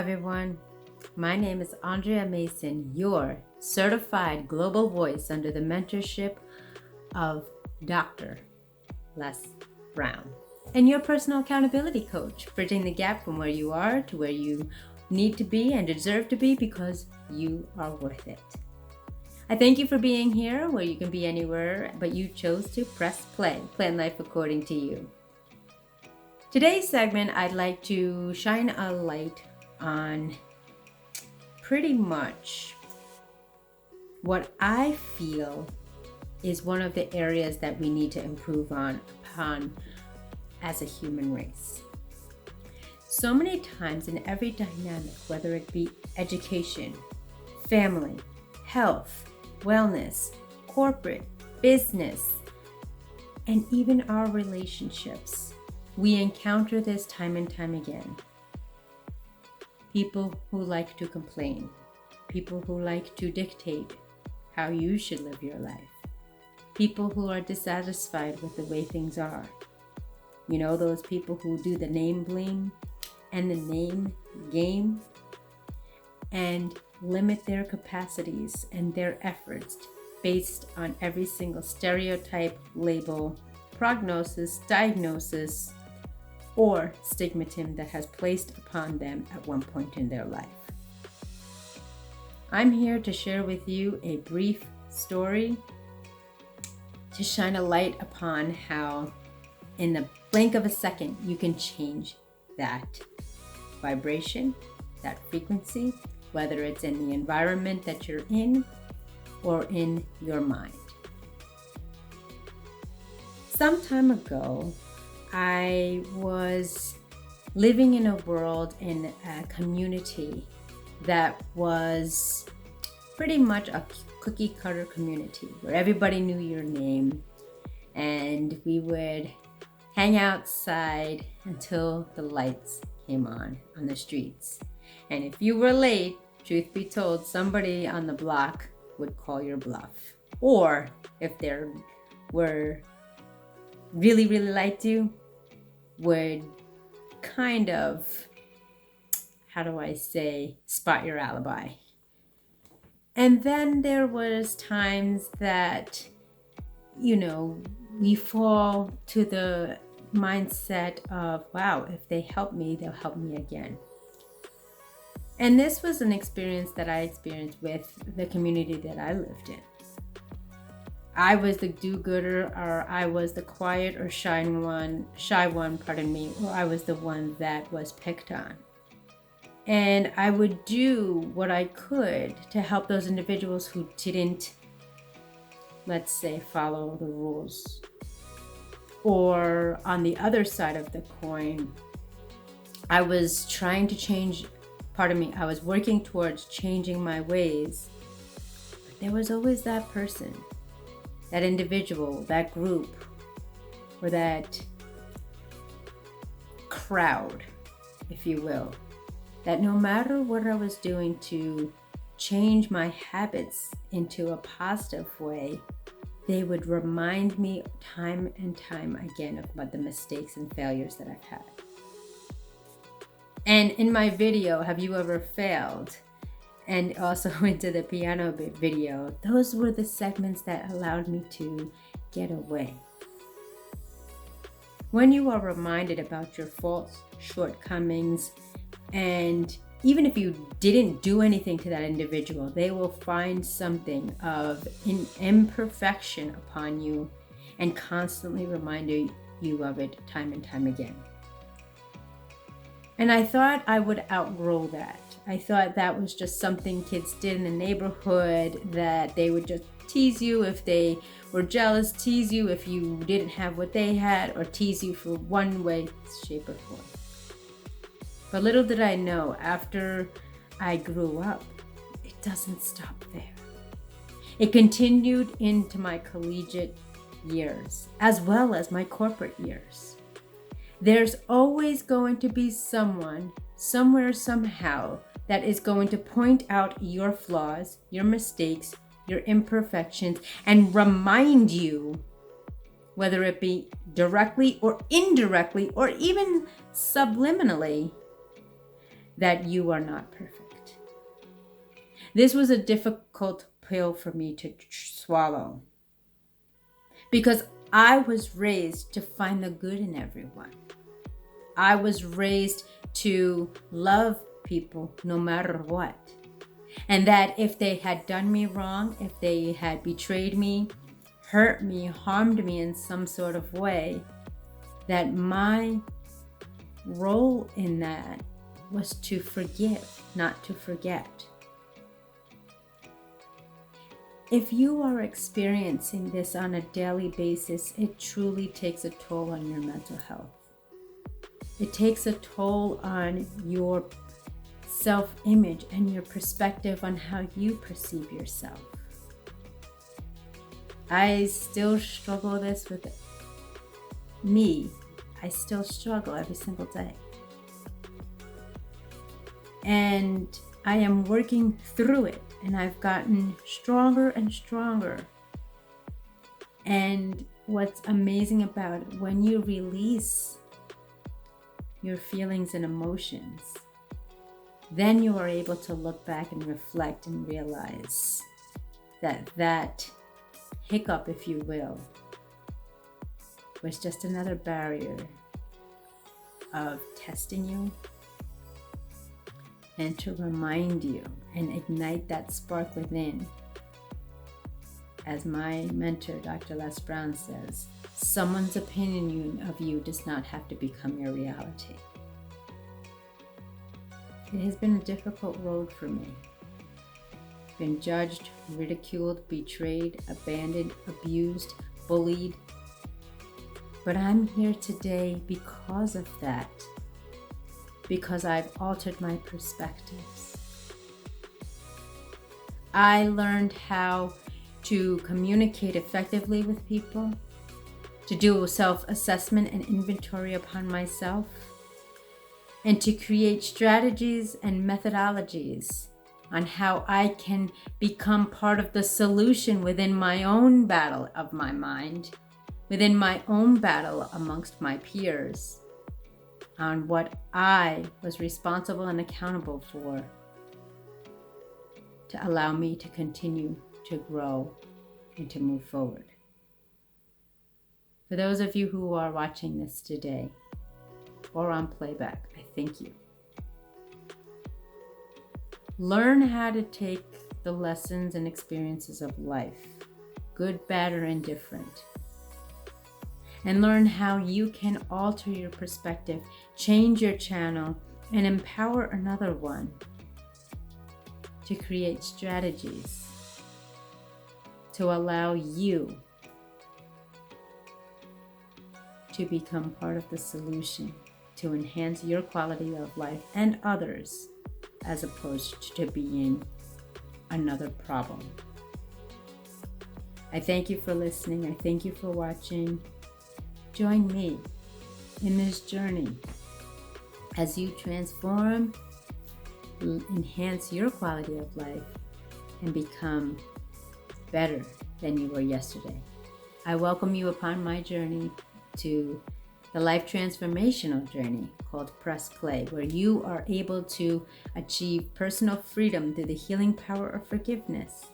everyone. My name is Andrea Mason, your certified global voice under the mentorship of Dr. Les Brown, and your personal accountability coach, bridging the gap from where you are to where you need to be and deserve to be because you are worth it. I thank you for being here where you can be anywhere, but you chose to press play, plan life according to you. Today's segment, I'd like to shine a light on pretty much what I feel is one of the areas that we need to improve upon as a human race. So many times in every dynamic, whether it be education, family, health, wellness, corporate, business, and even our relationships, we encounter this time and time again. People who like to complain, people who like to dictate how you should live your life, people who are dissatisfied with the way things are. You know, those people who do the name bling and the name game and limit their capacities and their efforts based on every single stereotype, label, prognosis, diagnosis, or stigmatism that has placed upon them at one point in their life. I'm here to share with you a brief story to shine a light upon how in the blink of a second you can change that vibration, that frequency, whether it's in the environment that you're in or in your mind. Some time ago, I was living in a world, in a community that was pretty much a cookie cutter community where everybody knew your name and we would hang outside until the lights came on the streets. And if you were late, truth be told, somebody on the block would call your bluff. Or if there were really liked you, would kind of, spot your alibi. And then there was times that, we fall to the mindset of, wow, if they help me, they'll help me again. And this was an experience that I experienced with the community that I lived in. I was the do-gooder, or I was the quiet or shy one, or I was the one that was picked on. And I would do what I could to help those individuals who didn't, let's say, follow the rules. Or on the other side of the coin, I was trying to change, I was working towards changing my ways. But there was always that person, that individual, that group, or that crowd, if you will, that no matter what I was doing to change my habits into a positive way, they would remind me time and time again of the mistakes and failures that I've had. And in my video, Have You Ever Failed? And also into the piano video, those were the segments that allowed me to get away. When you are reminded about your faults, shortcomings, and even if you didn't do anything to that individual, they will find something of imperfection upon you and constantly remind you of it time and time again. And I thought I would outgrow that. I thought that was just something kids did in the neighborhood, that they would just tease you if they were jealous, tease you if you didn't have what they had, or tease you for one way, shape, or form. But little did I know, after I grew up, it doesn't stop there. It continued into my collegiate years, as well as my corporate years. There's always going to be someone, somewhere, somehow, that is going to point out your flaws, your mistakes, your imperfections, and remind you, whether it be directly or indirectly, or even subliminally, that you are not perfect. This was a difficult pill for me to swallow because I was raised to find the good in everyone. I was raised to love people no matter what. And that if they had done me wrong, if they had betrayed me, hurt me, harmed me in some sort of way, that my role in that was to forgive, not to forget. If you are experiencing this on a daily basis, it truly takes a toll on your mental health. It takes a toll on your self-image and your perspective on how you perceive yourself. I still struggle this with me. I still struggle every single day. And I am working through it, and I've gotten stronger and stronger. And what's amazing about it, when you release your feelings and emotions, then you are able to look back and reflect and realize that that hiccup, if you will, was just another barrier of testing you and to remind you and ignite that spark within. As my mentor, Dr. Les Brown, says, someone's opinion of you does not have to become your reality. It has been a difficult road for me. Been judged, ridiculed, betrayed, abandoned, abused, bullied. But I'm here today because of that. Because I've altered my perspectives. I learned how to communicate effectively with people, to do self-assessment and inventory upon myself, and to create strategies and methodologies on how I can become part of the solution within my own battle of my mind, within my own battle amongst my peers, on what I was responsible and accountable for to allow me to continue to grow and to move forward. For those of you who are watching this today or on playback, I thank you. Learn how to take the lessons and experiences of life, good, bad, or indifferent, and learn how you can alter your perspective, change your channel, and empower another one to create strategies to allow you to become part of the solution to enhance your quality of life and others, as opposed to being another problem. I thank you for listening. I thank you for watching. Join me in this journey as you transform, enhance your quality of life, and become better than you were yesterday. I welcome you upon my journey to the life transformational journey called P.L.A.Y, where you are able to achieve personal freedom through the healing power of forgiveness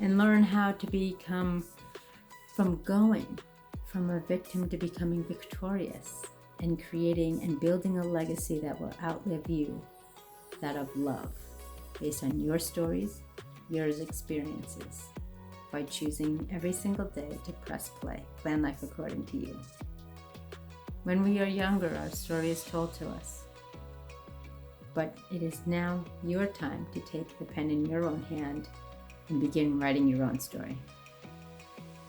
and learn how to become from a victim to becoming victorious and creating and building a legacy that will outlive you, that of love, based on your stories, your experiences, by choosing every single day to press play, plan life according to you. When we are younger, our story is told to us. But it is now your time to take the pen in your own hand and begin writing your own story.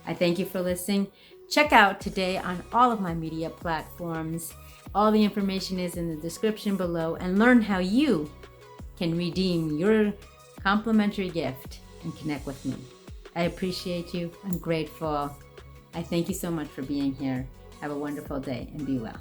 I thank you for listening. Check out today on all of my media platforms. All the information is in the description below, and learn how you can redeem your complimentary gift and connect with me. I appreciate you. I'm grateful. I thank you so much for being here. Have a wonderful day and be well.